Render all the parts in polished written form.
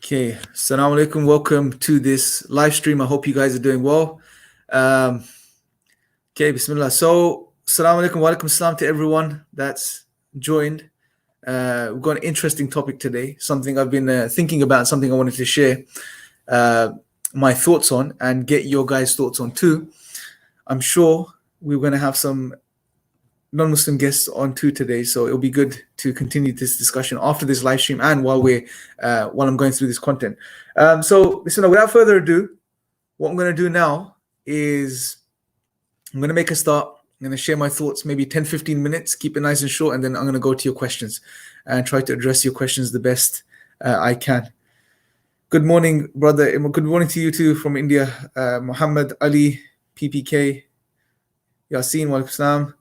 Okay, Assalamu alaikum. Welcome to this live stream. I hope you guys are doing well. Okay, Bismillah. So, Assalamu alaikum wa alaikum salam to everyone that's joined. We've got an interesting topic today, something I've been thinking about, something I wanted to share my thoughts on and get your guys' thoughts on too. I'm sure we're going to have some non-Muslim guests on too today, so it'll be good to continue this discussion after this live stream and while I'm going through this content. So listen, without further ado, what I'm going to do now is I'm going to make a start. I'm going to share my thoughts, maybe 10-15 minutes, keep it nice and short, and then I'm going to go to your questions and try to address your questions the best I can. Good morning, brother. Good morning to you too from India. Muhammad Ali, PPK, Yasin, wa alaikum salam.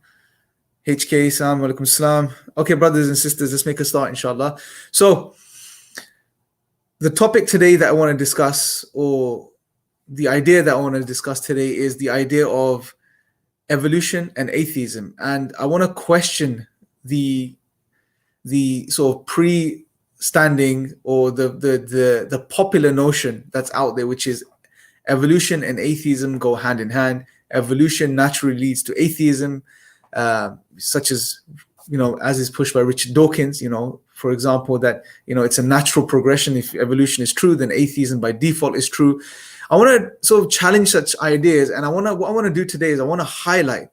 HK, salam alaikum salam. Okay, brothers and sisters, let's make a start, inshallah. So, the topic today that I want to discuss, or the idea that I want to discuss today, is the idea of evolution and atheism. And I want to question the sort of pre-standing or the popular notion that's out there, which is evolution and atheism go hand in hand. Evolution naturally leads to atheism. Such as, as is pushed by Richard Dawkins, for example, that, it's a natural progression. If evolution is true, then atheism by default is true. I want to sort of challenge such ideas. And what I want to do today is I want to highlight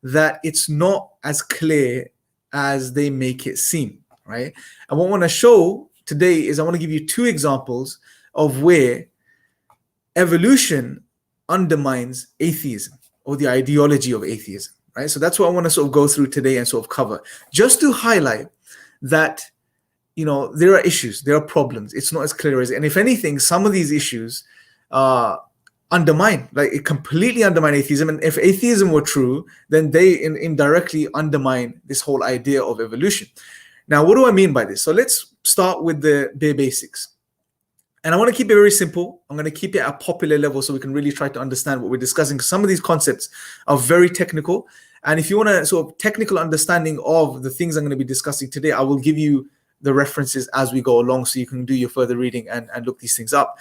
that it's not as clear as they make it seem, right? And what I want to show today is I want to give you two examples of where evolution undermines atheism or the ideology of atheism. Right, so that's what I want to sort of go through today and sort of cover, just to highlight that, there are issues, there are problems. It's not as clear as, and if anything, some of these issues it completely undermine atheism. And if atheism were true, then they indirectly undermine this whole idea of evolution. Now, what do I mean by this? So let's start with the bare basics. And I want to keep it very simple. I'm going to keep it at a popular level so we can really try to understand what we're discussing. Some of these concepts are very technical. And if you want a sort of technical understanding of the things I'm going to be discussing today, I will give you the references as we go along so you can do your further reading and look these things up.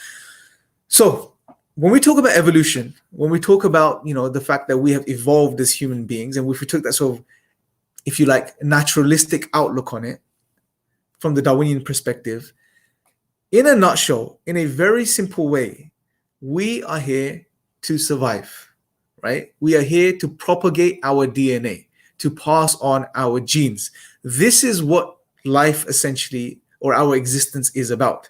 So when we talk about evolution, when we talk about, the fact that we have evolved as human beings, and if we took that sort of, if you like, naturalistic outlook on it from the Darwinian perspective, in a nutshell, in a very simple way, we are here to survive, right? We are here to propagate our DNA, to pass on our genes. This is what life essentially, or our existence, is about.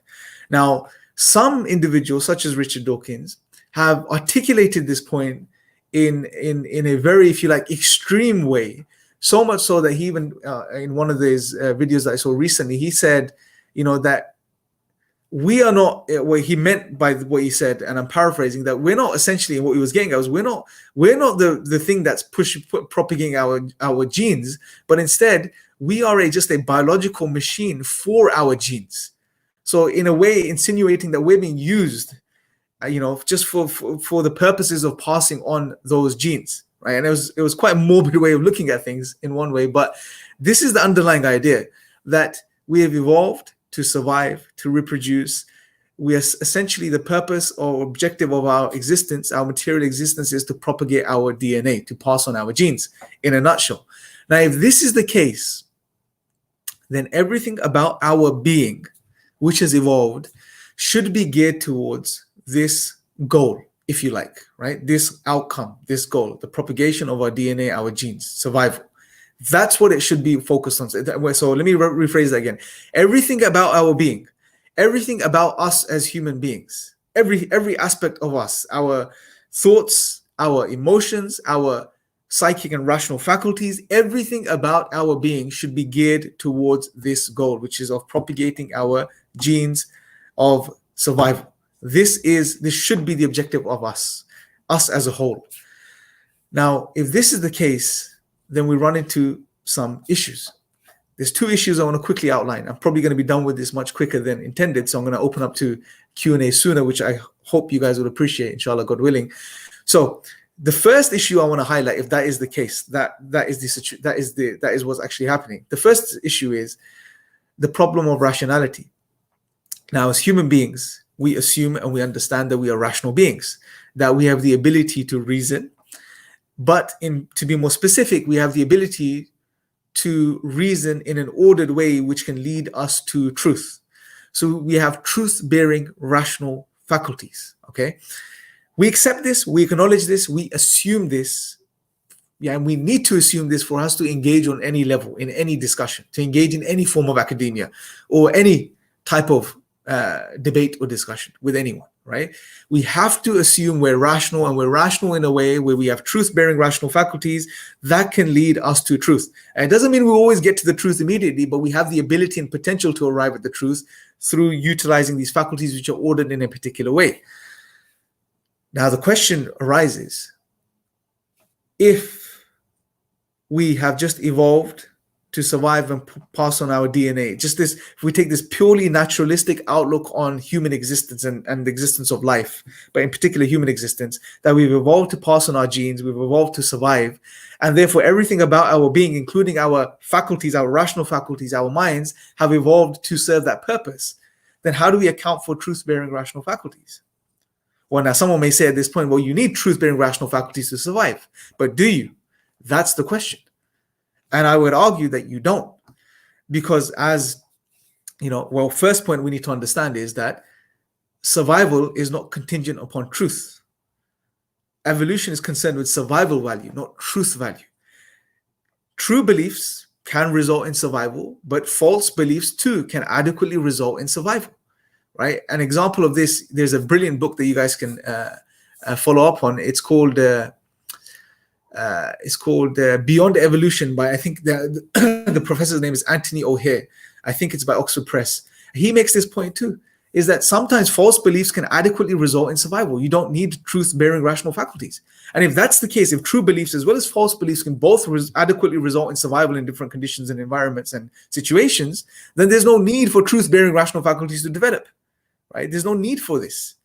Now, some individuals, such as Richard Dawkins, have articulated this point in a very, if you like, extreme way, so much so that he even, in one of these videos that I saw recently, he said, that we are not, what he meant by what he said, and I'm paraphrasing, that we're not essentially, what he was getting at was we're not the thing that's propagating our genes, but instead we are just a biological machine for our genes. So in a way, insinuating that we're being used, just for the purposes of passing on those genes, right? And it was quite a morbid way of looking at things in one way, but this is the underlying idea that we have evolved to survive, to reproduce. We are essentially, the purpose or objective of our existence, our material existence, is to propagate our DNA, to pass on our genes, in a nutshell. Now, if this is the case, then everything about our being, which has evolved, should be geared towards this goal, if you like, right? This outcome, this goal, the propagation of our DNA, our genes, survival. That's what it should be focused on. So let me rephrase that again. Everything about our being, everything about us as human beings, every aspect of us, our thoughts, our emotions, our psychic and rational faculties, everything about our being should be geared towards this goal, which is of propagating our genes of survival. This should be the objective of us as a whole. Now, if this is the case, then we run into some issues. There's two issues I want to quickly outline. I'm probably going to be done with this much quicker than intended, so I'm going to open up to Q&A sooner, which I hope you guys would appreciate, inshallah, God willing. So the first issue I want to highlight, if that is the case, that is what's actually happening. The first issue is the problem of rationality. Now, as human beings, we assume and we understand that we are rational beings, that we have the ability to reason, but to be more specific, we have the ability to reason in an ordered way which can lead us to truth. So we have truth-bearing rational faculties, okay? We accept this, we acknowledge this, we assume this, yeah, and we need to assume this for us to engage on any level, in any discussion, to engage in any form of academia or any type of debate or discussion with anyone, right? We have to assume we're rational, and we're rational in a way where we have truth-bearing rational faculties that can lead us to truth. And it doesn't mean we always get to the truth immediately, but we have the ability and potential to arrive at the truth through utilizing these faculties which are ordered in a particular way. Now, the question arises, if we have just evolved to survive and pass on our DNA, just this, if we take this purely naturalistic outlook on human existence and the existence of life, but in particular human existence, that we've evolved to pass on our genes, we've evolved to survive, and therefore everything about our being, including our faculties, our rational faculties, our minds, have evolved to serve that purpose, then how do we account for truth-bearing rational faculties? Well, now someone may say at this point, well, you need truth-bearing rational faculties to survive, but do you? That's the question. And I would argue that you don't, because as you know, well, first point we need to understand is that survival is not contingent upon truth. Evolution is concerned with survival value, not truth value. True beliefs can result in survival, but false beliefs too can adequately result in survival, right? An example of this, there's a brilliant book that you guys can follow up on. It's called Beyond Evolution by, I think the professor's name is Anthony O'Hare. I think it's by Oxford Press. He makes this point too, is that sometimes false beliefs can adequately result in survival. You don't need truth-bearing rational faculties. And if that's the case, if true beliefs as well as false beliefs can both adequately result in survival in different conditions and environments and situations, then there's no need for truth-bearing rational faculties to develop, right? There's no need for this.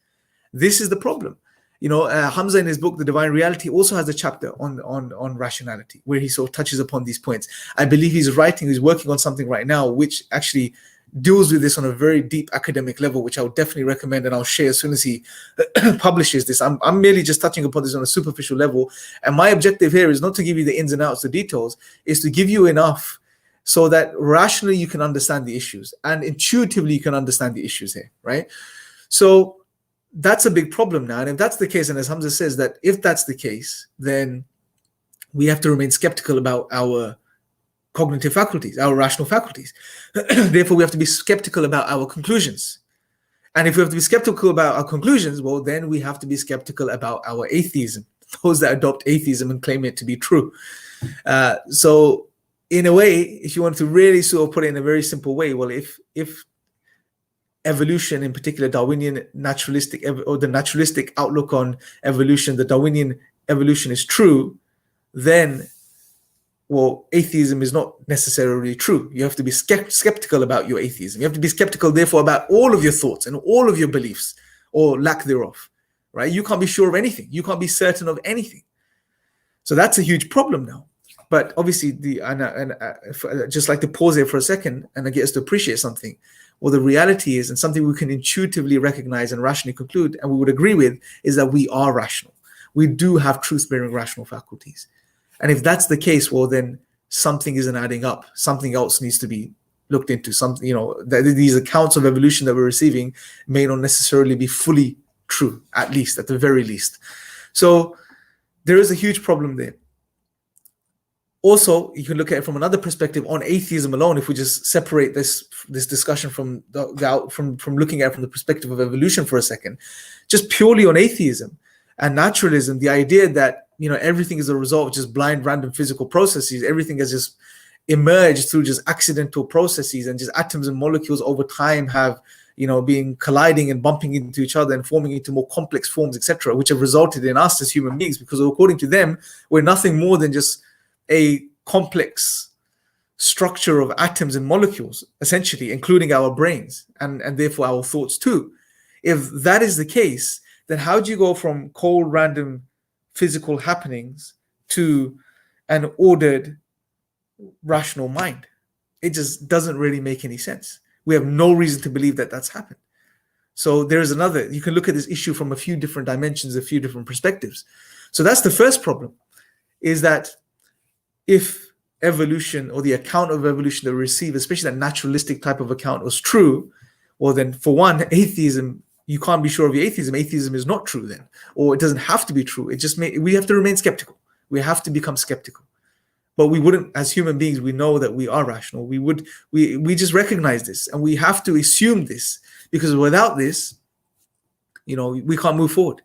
This is the problem. You know, Hamza in his book, The Divine Reality, also has a chapter on rationality where he sort of touches upon these points. I believe he's working on something right now which actually deals with this on a very deep academic level, which I would definitely recommend and I'll share as soon as he publishes this. I'm merely just touching upon this on a superficial level. And my objective here is not to give you the ins and outs, the details, is to give you enough so that rationally you can understand the issues and intuitively you can understand the issues here, right? So that's a big problem now. And if that's the case, and as Hamza says, that if that's the case, then we have to remain skeptical about our cognitive faculties, our rational faculties. Therefore, we have to be skeptical about our conclusions. And if we have to be skeptical about our conclusions, well, then we have to be skeptical about our atheism, those that adopt atheism and claim it to be true. So in a way, if you want to really sort of put it in a very simple way, well, if evolution, in particular Darwinian naturalistic, or the naturalistic outlook on evolution, the Darwinian evolution is true, then, well, atheism is not necessarily true. You have to be skeptical about your atheism. You have to be skeptical, therefore, about all of your thoughts and all of your beliefs, or lack thereof, right? You can't be sure of anything. You can't be certain of anything. So that's a huge problem now. But obviously, just like to pause there for a second and get us to appreciate something. Well, the reality is, and something we can intuitively recognize and rationally conclude, and we would agree with, is that we are rational. We do have truth-bearing rational faculties. And if that's the case, well, then something isn't adding up. Something else needs to be looked into. These accounts of evolution that we're receiving may not necessarily be fully true, at the very least. So there is a huge problem there. Also, you can look at it from another perspective on atheism alone. If we just separate this discussion from looking at it from the perspective of evolution for a second, just purely on atheism and naturalism, the idea that everything is a result of just blind, random physical processes, everything has just emerged through just accidental processes, and just atoms and molecules over time have being colliding and bumping into each other and forming into more complex forms, etc., which have resulted in us as human beings, because according to them, we're nothing more than just a complex structure of atoms and molecules, essentially, including our brains and therefore our thoughts too. If that is the case, then how do you go from cold, random physical happenings to an ordered, rational mind? It just doesn't really make any sense. We have no reason to believe that that's happened. So there's another, you can look at this issue from a few different dimensions, a few different perspectives. So that's the first problem, is that if evolution, or the account of evolution that we receive, especially that naturalistic type of account, was true, well then, for one, atheism, you can't be sure of your atheism. Atheism is not true then, or it doesn't have to be true. It just we have to remain skeptical. We have to become skeptical. But we wouldn't, as human beings, we know that we are rational. We just recognize this, and we have to assume this, because without this, we can't move forward.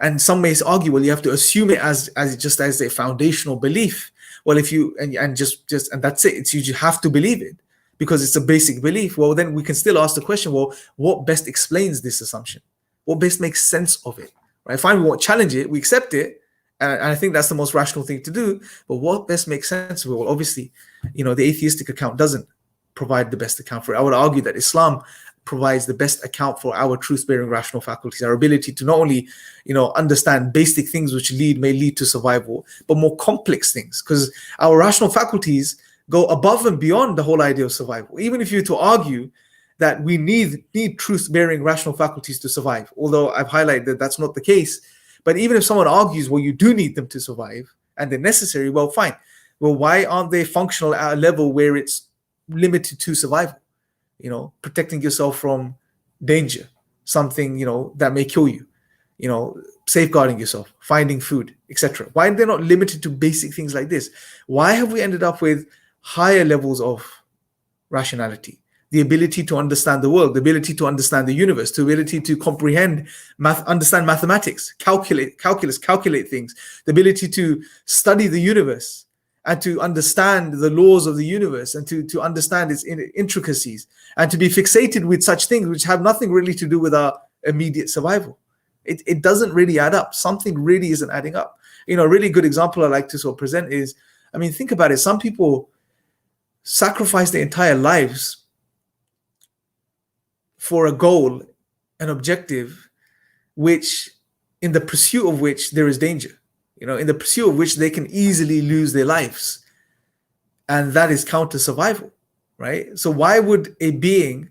And some may argue, well, you have to assume it as just as a foundational belief. Well, if you and just and that's it. It's, you just have to believe it because it's a basic belief. Well, then we can still ask the question, well, what best explains this assumption? What best makes sense of it? Right? Fine, we won't challenge it, we accept it, and I think that's the most rational thing to do. But what best makes sense of it? Well, obviously, the atheistic account doesn't provide the best account for it. I would argue that Islam provides the best account for our truth-bearing rational faculties, our ability to not only, understand basic things which may lead to survival, but more complex things, because our rational faculties go above and beyond the whole idea of survival. Even if you were to argue that we need truth-bearing rational faculties to survive, although I've highlighted that that's not the case. But even if someone argues, well, you do need them to survive and they're necessary, well, fine. Well, why aren't they functional at a level where it's limited to survival? Protecting yourself from danger, something, that may kill you, safeguarding yourself, finding food, etc. Why are they not limited to basic things like this? Why have we ended up with higher levels of rationality? The ability to understand the world, the ability to understand the universe, the ability to comprehend, understand mathematics, calculate things, the ability to study the universe and to understand the laws of the universe and to understand its intricacies, and to be fixated with such things which have nothing really to do with our immediate survival. It doesn't really add up. Something really isn't adding up. A really good example I like to sort of present is, think about it. Some people sacrifice their entire lives for a goal, an objective, which, in the pursuit of which there is danger, in the pursuit of which they can easily lose their lives. And that is counter survival, right? So why would a being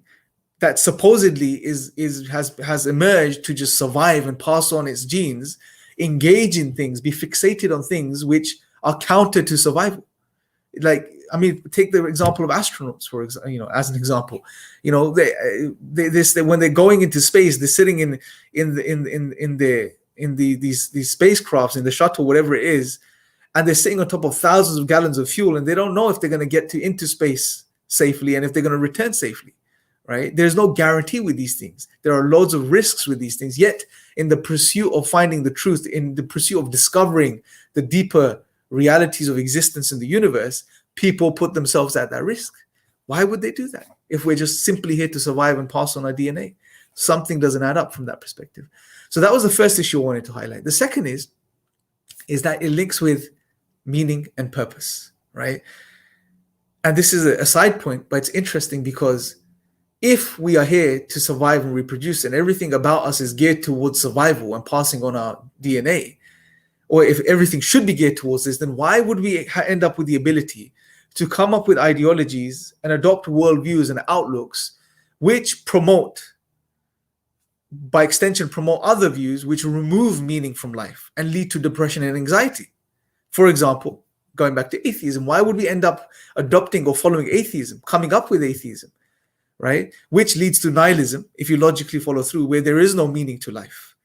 that supposedly has emerged to just survive and pass on its genes engage in things, be fixated on things which are counter to survival? Take the example of astronauts, for example, as an example. They when they're going into space, they're sitting in these spacecrafts, in the shuttle, whatever it is, and they're sitting on top of thousands of gallons of fuel, and they don't know if they're going to get into space safely and if they're going to return safely, right? There's no guarantee with these things. There are loads of risks with these things. Yet, in the pursuit of finding the truth, in the pursuit of discovering the deeper realities of existence in the universe, people put themselves at that risk. Why would they do that if we're just simply here to survive and pass on our DNA? Something doesn't add up from that perspective. So that was the first issue I wanted to highlight. The second is that it links with meaning and purpose, right? And this is a side point, but it's interesting because if we are here to survive and reproduce, and everything about us is geared towards survival and passing on our DNA, or if everything should be geared towards this, then why would we end up with the ability to come up with ideologies and adopt worldviews and outlooks which by extension, promote other views which remove meaning from life and lead to depression and anxiety? For example, going back to atheism, why would we end up adopting or following atheism, coming up with atheism, right? Which leads to nihilism, if you logically follow through, where there is no meaning to life.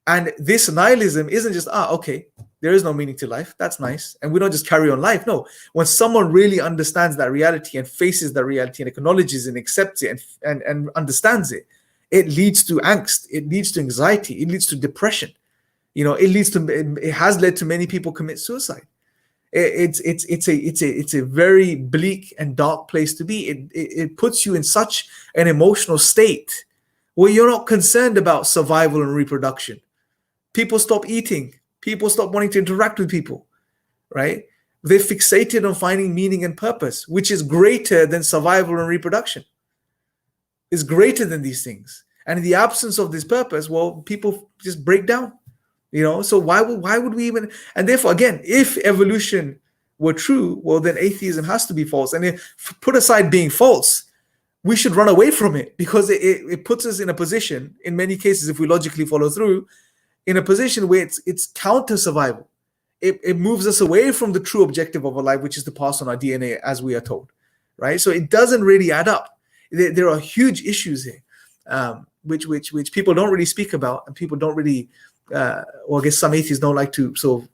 And this nihilism isn't just, okay, there is no meaning to life, that's nice, and we don't just carry on life. No, when someone really understands that reality and faces that reality and acknowledges and accepts it and understands it, it leads to angst, it leads to anxiety, it leads to depression. It has led to many people commit suicide. It's a very bleak and dark place to be. It puts you in such an emotional state where you're not concerned about survival and reproduction. People stop eating. People stop wanting to interact with people, right? They're fixated on finding meaning and purpose, which is greater than survival and reproduction. It's greater than these things. And in the absence of this purpose, well, people just break down. So why would we even? And therefore, again, if evolution were true, well, then atheism has to be false. And if, put aside being false, we should run away from it, because it puts us in a position, in many cases, if we logically follow through, in a position where it's counter survival. It moves us away from the true objective of our life, which is to pass on our DNA as we are told, right? So it doesn't really add up. There are huge issues here, which people don't really speak about, and people don't really, or I guess some atheists don't like to sort of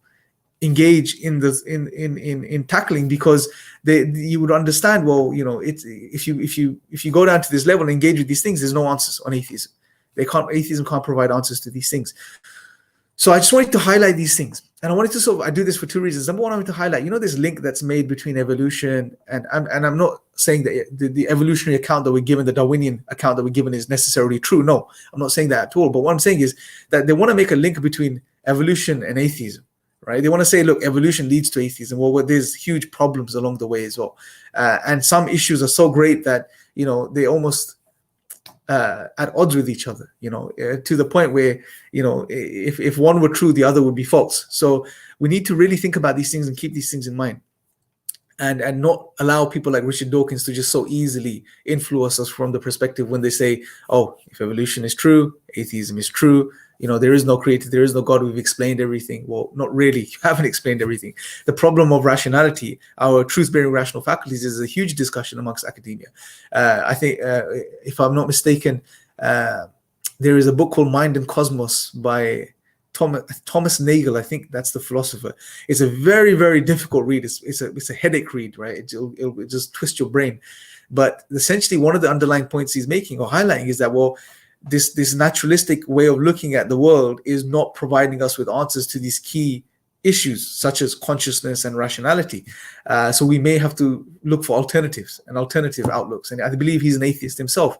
engage in this in tackling, because you would understand, well, it's if you go down to this level and engage with these things, there's no answers on atheism. Atheism can't provide answers to these things. So I just wanted to highlight these things, and I wanted to I do this for two reasons. Number one, I want to highlight, this link that's made between evolution and I'm not saying that the evolutionary account that we're given, the Darwinian account that we're given, is necessarily true. No, I'm not saying that at all. But what I'm saying is that they want to make a link between evolution and atheism, right? They want to say, look, evolution leads to atheism. Well, there's huge problems along the way as well, and some issues are so great that they almost at odds with each other, to the point where, if one were true, the other would be false. So we need to really think about these things and keep these things in mind, and not allow people like Richard Dawkins to just so easily influence us from the perspective when they say, oh, if evolution is true, atheism is true, there is no creator, there is no God, we've explained everything. Well, not really. You haven't explained everything. The problem of rationality, our truth-bearing rational faculties, is a huge discussion amongst academia. I think, if I'm not mistaken, there is a book called Mind and Cosmos by Thomas Nagel. I think that's the philosopher. It's a very, very difficult read. It's a headache read, right? It'll just twist your brain. But essentially, one of the underlying points he's making or highlighting is that, well, this naturalistic way of looking at the world is not providing us with answers to these key issues, such as consciousness and rationality. So we may have to look for alternatives and alternative outlooks. And I believe he's an atheist himself.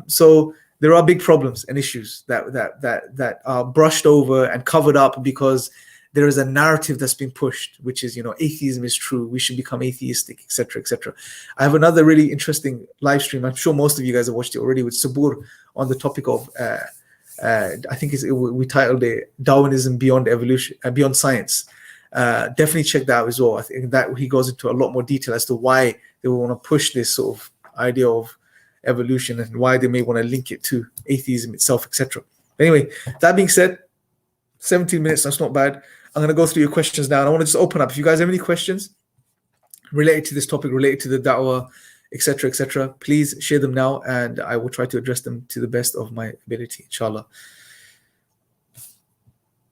So there are big problems and issues that are brushed over and covered up because there is a narrative that's been pushed, which is, atheism is true, we should become atheistic, etc., etc. I have another really interesting live stream. I'm sure most of you guys have watched it already, with Sabur, on the topic of, I think we titled it Darwinism Beyond Evolution, Beyond Science. Definitely check that out as well. I think that he goes into a lot more detail as to why they want to push this sort of idea of evolution and why they may want to link it to atheism itself, etc. Anyway, that being said, 17 minutes, that's not bad. I'm going to go through your questions now, and I want to just open up. If you guys have any questions related to this topic, related to the da'wah, etc., please share them now, and I will try to address them to the best of my ability, inshallah.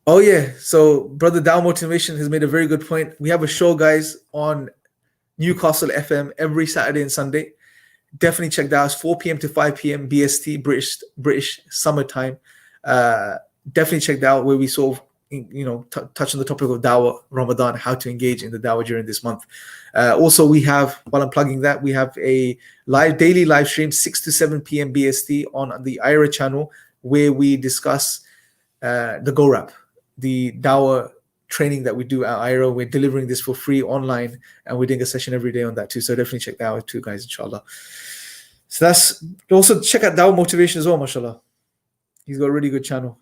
Oh yeah, so Brother Dawah Motivation has made a very good point. We have a show, guys, on Newcastle FM every Saturday and Sunday. Definitely check that out. It's 4 p.m. to 5 p.m. BST, British summertime. Definitely check that out, where we sort of touch on the topic of dawah, Ramadan, how to engage in the dawah during this month. Also, we have, while I'm plugging that, we have a daily live stream 6 to 7 p.m. BST on the IRA channel, where we discuss the GoRap, the dawah training that we do at IRA. We're delivering this for free online, and we're doing a session every day on that too. So definitely check that out too, guys, inshallah. So that's, also check out Dawah Motivation as well, mashallah. He's got a really good channel.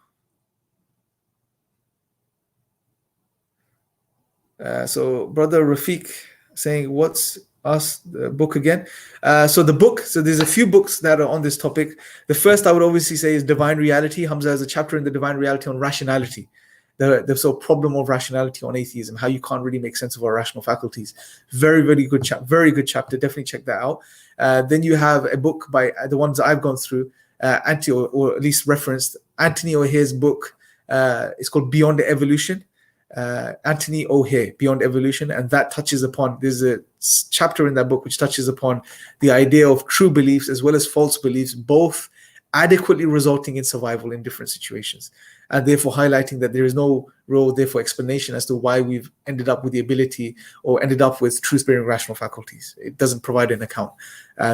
So Brother Rafiq saying, what's the book again? So there's a few books that are on this topic. The first I would obviously say is Divine Reality. Hamza has a chapter in the Divine Reality on rationality, the sort of problem of rationality on atheism, how you can't really make sense of our rational faculties. Very, very good chapter. Definitely check that out. Then you have a book by the ones that I've gone through, or at least referenced, Anthony O'Hare's book. It's called Beyond Evolution. Anthony O'Hare, Beyond Evolution, and that touches upon, there's a chapter in that book which touches upon the idea of true beliefs as well as false beliefs, both adequately resulting in survival in different situations, and therefore highlighting that there is no real, therefore, explanation as to why we've ended up with the ability or ended up with truth-bearing rational faculties. It doesn't provide an account.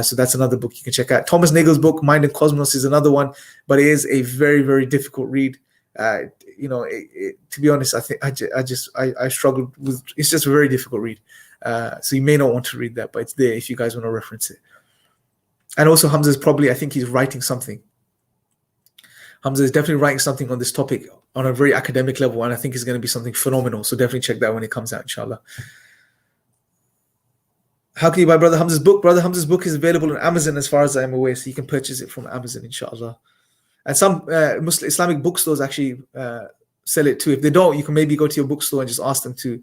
So that's another book you can check out. Thomas Nagel's book, Mind and Cosmos, is another one, but it is a very, very difficult read. To be honest, I think I struggled with, it's just a very difficult read. So you may not want to read that, but it's there if you guys want to reference it. And also Hamza's probably, I think he's writing something. Hamza is definitely writing something on this topic on a very academic level, and I think it's going to be something phenomenal. So definitely check that when it comes out, inshallah. How can you buy Brother Hamza's book? Brother Hamza's book is available on Amazon as far as I'm aware, so you can purchase it from Amazon, inshallah. And some Muslim Islamic bookstores actually sell it too. If they don't, you can maybe go to your bookstore and just ask them to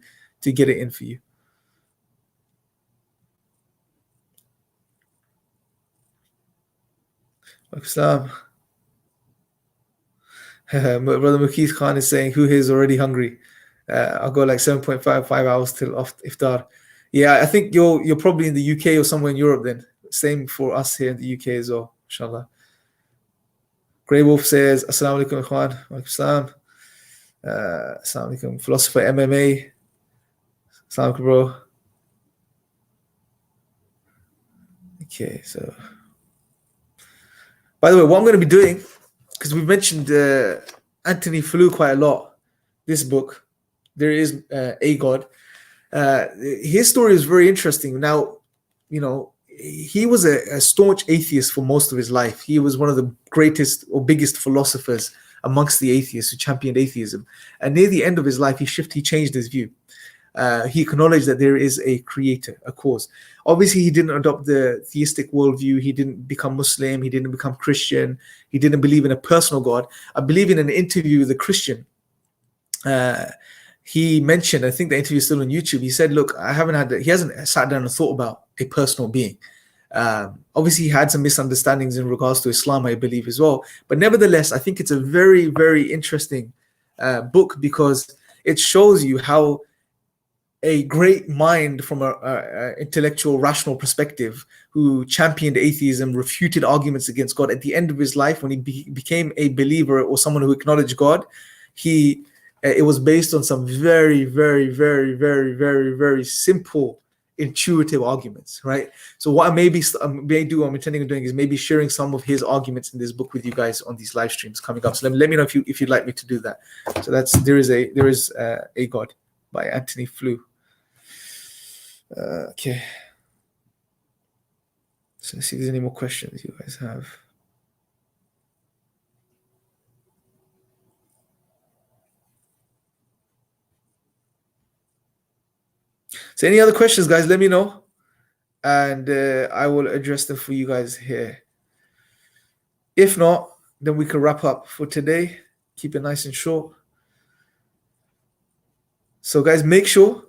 get it in for you. Islam. Brother Mukeeth Khan is saying, who here is already hungry? I'll go like 7.5 hours till iftar. Yeah, I think you're probably in the UK or somewhere in Europe then. Same for us here in the UK as well, inshallah. Grey Wolf says, Assalamu alaikum, Ikhwan. Wa alaikum salam. Assalamu alaikum. Philosopher MMA. Assalamu alaikum, bro. Okay, so. By the way, what I'm going to be doing, because we've mentioned Anthony Flew quite a lot, this book, There Is a God. His story is very interesting. Now, he was a staunch atheist for most of his life. He was one of the greatest or biggest philosophers amongst the atheists who championed atheism. And near the end of his life, he changed his view. He acknowledged that there is a creator, a cause. Obviously, he didn't adopt the theistic worldview. He didn't become Muslim. He didn't become Christian. He didn't believe in a personal God. I believe in an interview with a Christian, he mentioned, I think the interview is still on YouTube, he said, look, he hasn't sat down and thought about a personal being. Obviously, he had some misunderstandings in regards to Islam, I believe, as well. But nevertheless, I think it's a very, very interesting book, because it shows you how a great mind from an intellectual, rational perspective, who championed atheism, refuted arguments against God, at the end of his life, when he became a believer or someone who acknowledged God, it was based on some very, very, very, very, very, very simple, intuitive arguments, right? So what I'm intending on doing is maybe sharing some of his arguments in this book with you guys on these live streams coming up. So let me know if you'd like me to do that. So there is a God by Anthony Flew. Okay. So let's see if there's any more questions you guys have. So any other questions, guys, let me know, and I will address them for you guys here. If not, then we can wrap up for today. Keep it nice and short. So guys, make sure,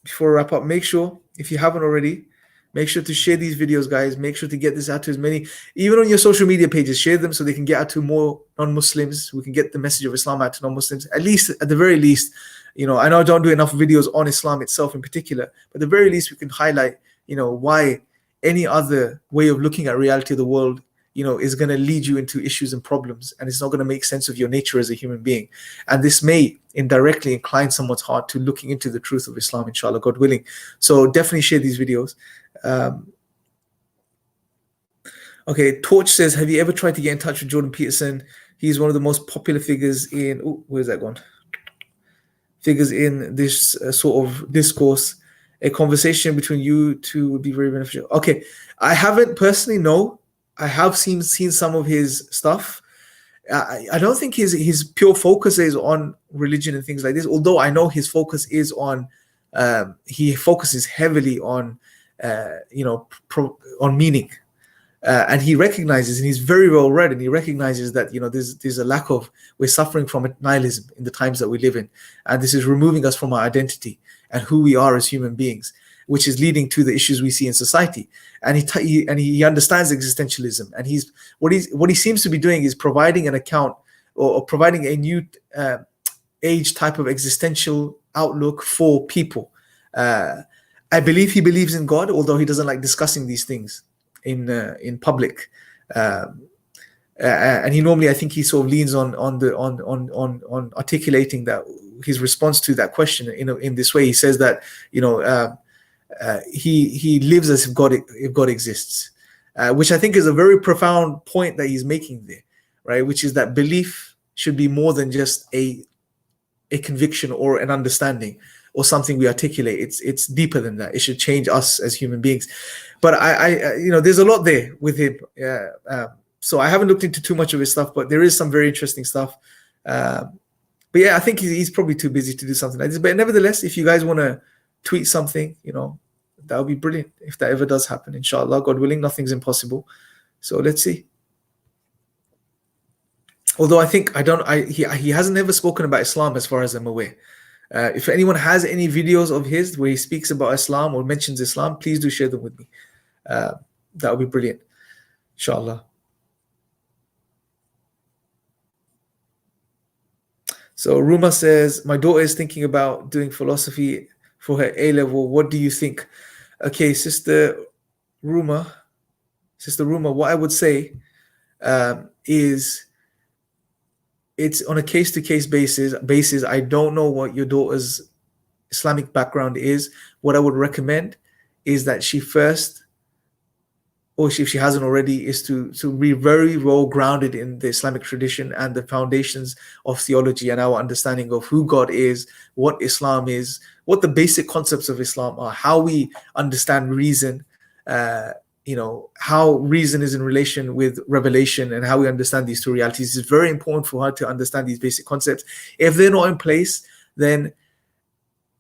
before I wrap up, make sure, if you haven't already, make sure to share these videos, guys. Make sure to get this out to as many, even on your social media pages, share them so they can get out to more non-Muslims. We can get the message of Islam out to non-Muslims, at the very least. I know I don't do enough videos on Islam itself in particular, but at the very least we can highlight, why any other way of looking at reality of the world, is going to lead you into issues and problems, and it's not going to make sense of your nature as a human being. And this may indirectly incline someone's heart to looking into the truth of Islam, inshallah, God willing. So definitely share these videos. Okay, Torch says, have you ever tried to get in touch with Jordan Peterson? He's one of the most popular figures in, where's that gone? Figures in this sort of discourse. A conversation between you two would be very beneficial. Okay, I haven't personally, no. I have seen some of his stuff. I don't think his pure focus is on religion and things like this, although I know his focus is on, he focuses heavily on, on meaning. And he recognizes, and he's very well read, and he recognizes that there's a lack of, we're suffering from nihilism in the times that we live in, and this is removing us from our identity and who we are as human beings, which is leading to the issues we see in society. And he understands existentialism, and what he seems to be doing is providing an account or providing a new age type of existential outlook for people. I believe he believes in God, although he doesn't like discussing these things in public, and he normally, I think, he sort of leans on articulating that his response to that question in this way. He says that he lives as if God exists, which I think is a very profound point that he's making there, right? Which is that belief should be more than just a conviction or an understanding or something we articulate. It's deeper than that. It should change us as human beings. But I there's a lot there with him. So I haven't looked into too much of his stuff, but there is some very interesting stuff. But yeah, I think he's probably too busy to do something like this. But nevertheless, if you guys want to tweet something, that would be brilliant if that ever does happen. Inshallah, God willing, nothing's impossible. So let's see. Although he hasn't ever spoken about Islam as far as I'm aware. If anyone has any videos of his where he speaks about Islam or mentions Islam, please do share them with me. That would be brilliant, inshallah. So Ruma says, my daughter is thinking about doing philosophy for her A-level. What do you think? Okay, Sister Ruma, what I would say is it's on a case-to-case basis. I don't know what your daughter's Islamic background is. What I would recommend is that she first, or if she hasn't already, is to be very well grounded in the Islamic tradition and the foundations of theology and our understanding of who God is, what Islam is, what the basic concepts of Islam are, how we understand reason, how reason is in relation with revelation, and how we understand these two realities. It's very important for her to understand these basic concepts. If they're not in place, then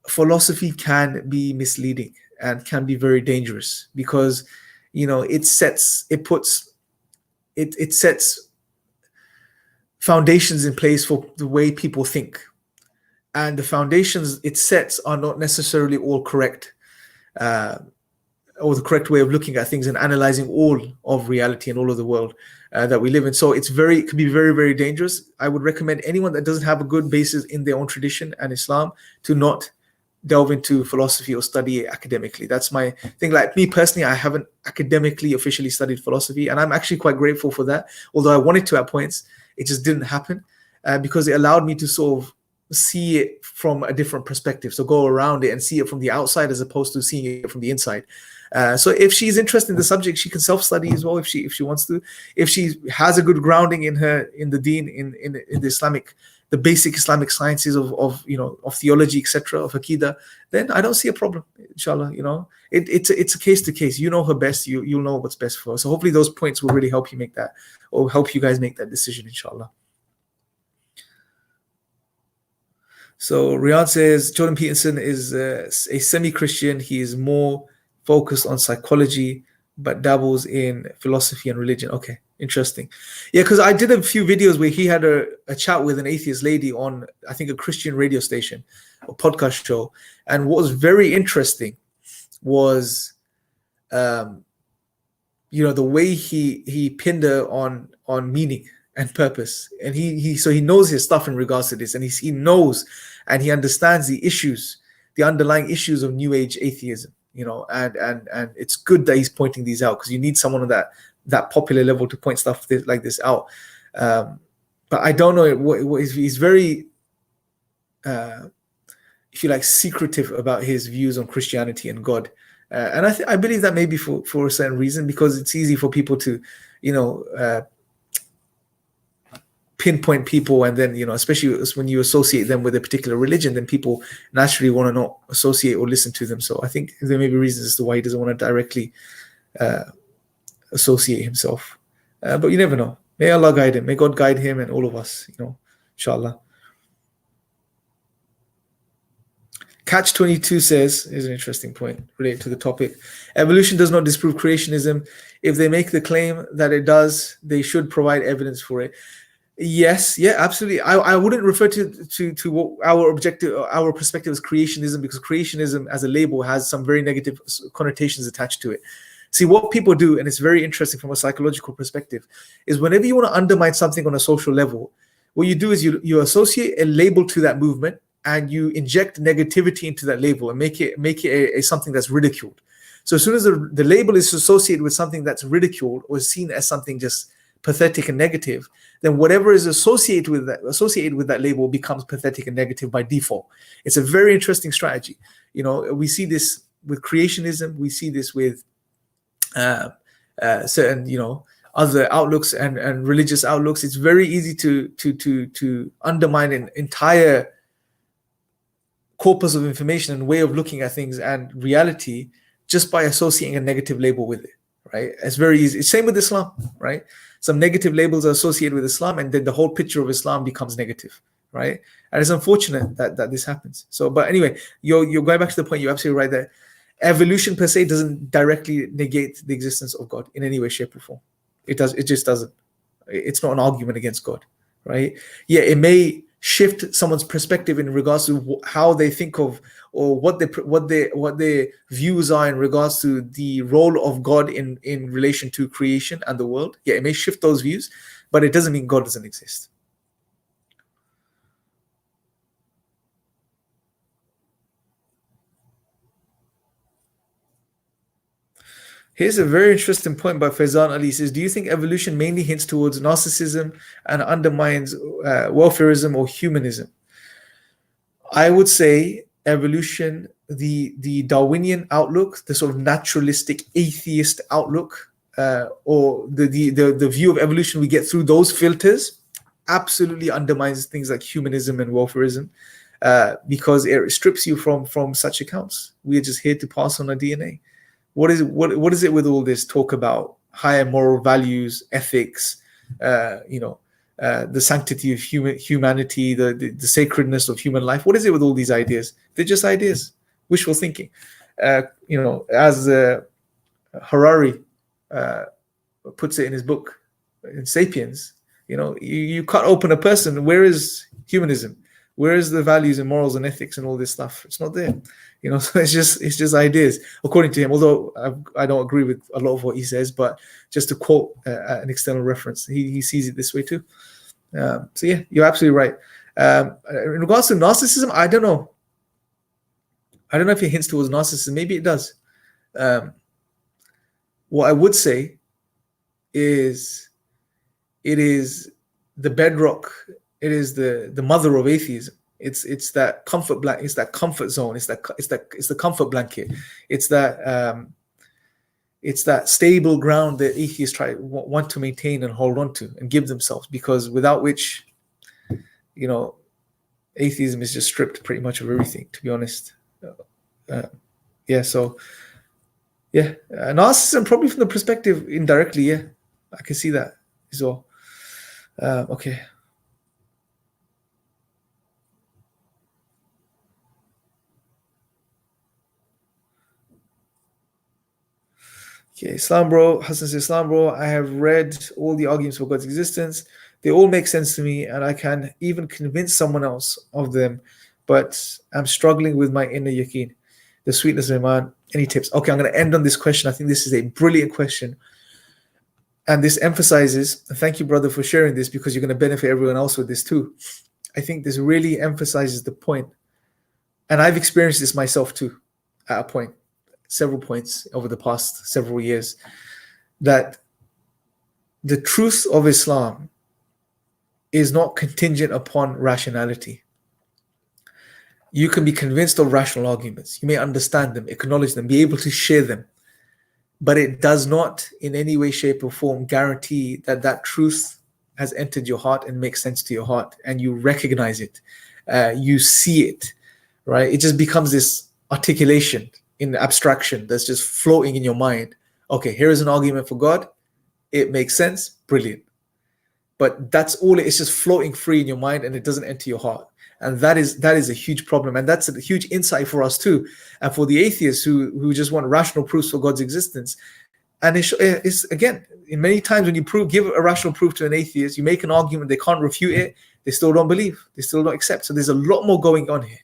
philosophy can be misleading and can be very dangerous, because it sets foundations in place for the way people think, and the foundations it sets are not necessarily all correct, or the correct way of looking at things and analyzing all of reality and all of the world that we live in. So it could be very, very dangerous. I would recommend anyone that doesn't have a good basis in their own tradition and Islam to not delve into philosophy or study it academically. That's my thing. Like me personally, I haven't academically officially studied philosophy, and I'm actually quite grateful for that. Although I wanted to at points, it just didn't happen because it allowed me to sort of see it from a different perspective. So go around it and see it from the outside as opposed to seeing it from the inside. So if she's interested in the subject, she can self-study as well if she wants to. If she has a good grounding in the deen, in the basic Islamic sciences of theology, etc., of Aqidah, then I don't see a problem, inshallah. It's a case to case. You know her best, you'll know what's best for her. So hopefully those points will really help you make that, or help you guys make that decision, inshallah. So Riyadh says Jordan Peterson is a semi-Christian. He is more focused on psychology, but dabbles in philosophy and religion. Okay, interesting. Yeah, because I did a few videos where he had a chat with an atheist lady on, I think, a Christian radio station or podcast show. And what was very interesting was, the way he pinned her on meaning and purpose. And he knows his stuff in regards to this, and he knows and he understands the issues, the underlying issues of New Age atheism. And it's good that he's pointing these out, because you need someone on that popular level to point stuff like this out. But I don't know, he's very, if you like, secretive about his views on Christianity and God. And I believe that maybe for a certain reason, because it's easy for people to, pinpoint people, and then especially when you associate them with a particular religion, then people naturally want to not associate or listen to them. So I think there may be reasons as to why he doesn't want to directly associate himself, but you never know. May Allah guide him, may God guide him and all of us, inshallah. Catch 22 says, here's an interesting point related to the topic: evolution does not disprove creationism. If they make the claim that it does, they should provide evidence for it. Yes, yeah, absolutely. I wouldn't refer to what our objective, our perspective as creationism, because creationism as a label has some very negative connotations attached to it. See, what people do, and it's very interesting from a psychological perspective, is whenever you want to undermine something on a social level, what you do is you associate a label to that movement, and you inject negativity into that label and make it a something that's ridiculed. So as soon as the label is associated with something that's ridiculed or seen as something just pathetic and negative, then whatever is associated with that label becomes pathetic and negative by default. It's a very interesting strategy. We see this with creationism. We see this with certain other outlooks and religious outlooks. It's very easy to undermine an entire corpus of information and way of looking at things and reality just by associating a negative label with it. Right? It's very easy. It's same with Islam, right? Some negative labels are associated with Islam, and then the whole picture of Islam becomes negative, right? And it's unfortunate that this happens. So, but anyway, you're going back to the point. You're absolutely right there. Evolution per se doesn't directly negate the existence of God in any way, shape, or form. It just doesn't. It's not an argument against God, right? Yeah, it may shift someone's perspective in regards to how they think of, or what their views are in regards to the role of God in relation to creation and the world. Yeah, it may shift those views, but it doesn't mean God doesn't exist. Here's a very interesting point by Faizan Ali. He says, do you think evolution mainly hints towards narcissism and undermines welfareism or humanism? I would say evolution, the Darwinian outlook, the sort of naturalistic atheist outlook, or the view of evolution we get through those filters, absolutely undermines things like humanism and welfareism, because it strips you from such accounts. We are just here to pass on our DNA. What is it with all this talk about higher moral values, ethics, the sanctity of humanity, the sacredness of human life? What is it with all these ideas? They're just ideas, wishful thinking. As Harari puts it in his book, in *Sapiens*, you cut open a person. Where is humanism? Where is the values and morals and ethics and all this stuff? It's not there. So it's just ideas, according to him. Although I don't agree with a lot of what he says, but just to quote an external reference, he sees it this way too. So yeah, you're absolutely right. In regards to narcissism, I don't know. I don't know if it hints towards narcissism. Maybe it does. What I would say is, it is the bedrock. It is the mother of atheism. It's that comfort blanket. It's that comfort zone. It's the comfort blanket. It's that stable ground that atheists want to maintain and hold on to and give themselves, because without which, atheism is just stripped pretty much of everything, to be honest. Narcissism, probably from the perspective indirectly, yeah, I can see that as well. Okay. Okay, Islam bro, Hassan says, Islam bro, I have read all the arguments for God's existence. They all make sense to me, and I can even convince someone else of them, but I'm struggling with my inner yaqeen, the sweetness of Iman. Any tips? Okay, I'm going to end on this question. I think this is a brilliant question. And this emphasizes, and thank you, brother, for sharing this, because you're going to benefit everyone else with this too. I think this really emphasizes the point. And I've experienced this myself too, at a point. Several points over the past several years, that the truth of Islam is not contingent upon rationality. You can be convinced of rational arguments. You may understand them, acknowledge them, be able to share them, but it does not in any way, shape, or form guarantee that truth has entered your heart and makes sense to your heart, and you recognize it, you see it, right? It just becomes this articulation in abstraction that's just floating in your mind. Okay, here is an argument for God. It makes sense. Brilliant. But that's all. It's just floating free in your mind, and it doesn't enter your heart. And that is a huge problem. And that's a huge insight for us too. And for the atheists who just want rational proofs for God's existence. And it's again, in many times when you give a rational proof to an atheist, you make an argument, they can't refute it, they still don't believe, they still don't accept. So there's a lot more going on here.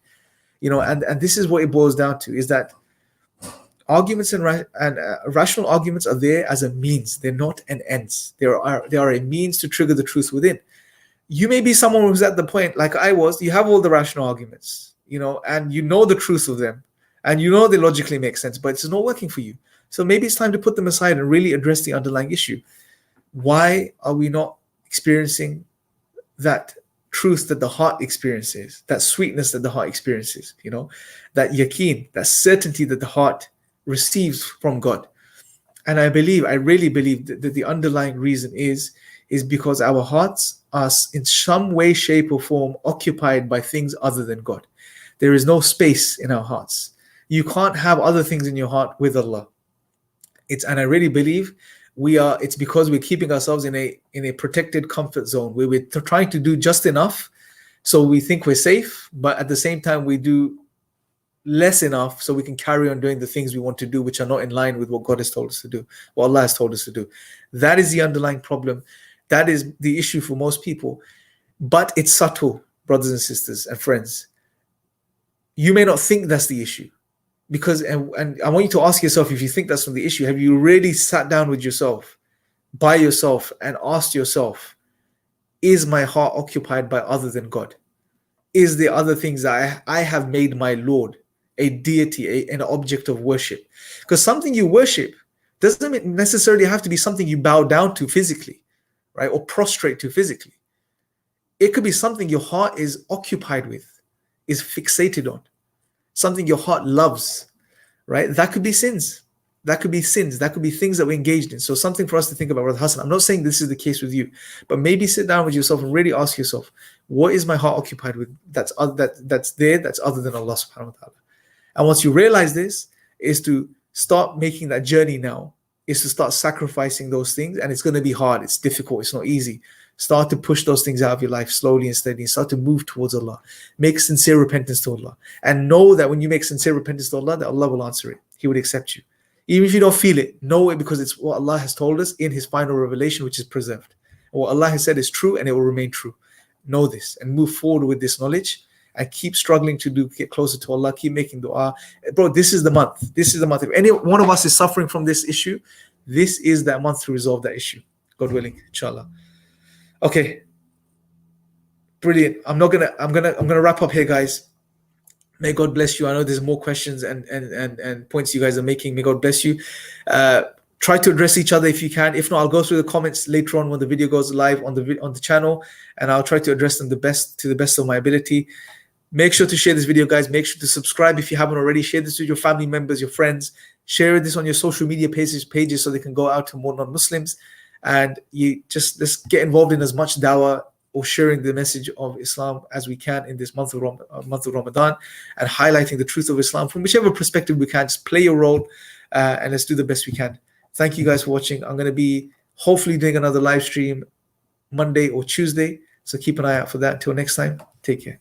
And this is what it boils down to, is that arguments and rational arguments are there as a means. They're not an ends. They are a means to trigger the truth within. You may be someone who's at the point, like I was, you have all the rational arguments, and you know the truth of them, and they logically make sense, but it's not working for you. So maybe it's time to put them aside and really address the underlying issue. Why are we not experiencing that truth that the heart experiences, that sweetness that the heart experiences, that yaqeen, that certainty that the heart receives from God? And I really believe that the underlying reason is because our hearts are in some way, shape, or form occupied by things other than God. There is no space in our hearts. You can't have other things in your heart with Allah. And I really believe it's because we're keeping ourselves in a protected comfort zone where we're trying to do just enough so we think we're safe, but at the same time we do less enough so we can carry on doing the things we want to do, which are not in line with what God has told us to do, what Allah has told us to do. That is the underlying problem. That is the issue for most people. But it's subtle, brothers and sisters and friends. You may not think that's the issue. Because, and I want you to ask yourself, if you think that's not the issue, have you really sat down with yourself, by yourself, and asked yourself, is my heart occupied by other than God? Is there other things that I have made my Lord, a deity, an object of worship? Because something you worship doesn't necessarily have to be something you bow down to physically, right? Or prostrate to physically. It could be something your heart is occupied with, is fixated on, something your heart loves, right? That could be sins. That could be sins. That could be things that we're engaged in. So something for us to think about, Brother Hassan. I'm not saying this is the case with you, but maybe sit down with yourself and really ask yourself, what is my heart occupied with that's other than Allah subhanahu wa ta'ala? And once you realize this, is to start making that journey now, is to start sacrificing those things. And it's going to be hard. It's difficult. It's not easy. Start to push those things out of your life slowly and steadily. Start to move towards Allah. Make sincere repentance to Allah. And know that when you make sincere repentance to Allah, that Allah will answer it. He would accept you. Even if you don't feel it, know it, because it's what Allah has told us in His final revelation, which is preserved. And what Allah has said is true, and it will remain true. Know this and move forward with this knowledge, and keep struggling to get closer to Allah. Keep making dua. Bro, this is the month. This is the month. If any one of us is suffering from this issue, this is that month to resolve that issue. God willing, inshallah. Okay. Brilliant. I'm gonna wrap up here, guys. May God bless you. I know there's more questions and points you guys are making. May God bless you. Try to address each other if you can. If not, I'll go through the comments later on when the video goes live on the channel, and I'll try to address them to the best of my ability. Make sure to share this video, guys. Make sure to subscribe if you haven't already. Share this with your family members, your friends. Share this on your social media pages so they can go out to more non-Muslims. And let's get involved in as much dawah or sharing the message of Islam as we can in this month of Ramadan, and highlighting the truth of Islam from whichever perspective we can. Just play your role, and let's do the best we can. Thank you guys for watching. I'm going to be hopefully doing another live stream Monday or Tuesday, so keep an eye out for that. Until next time, take care.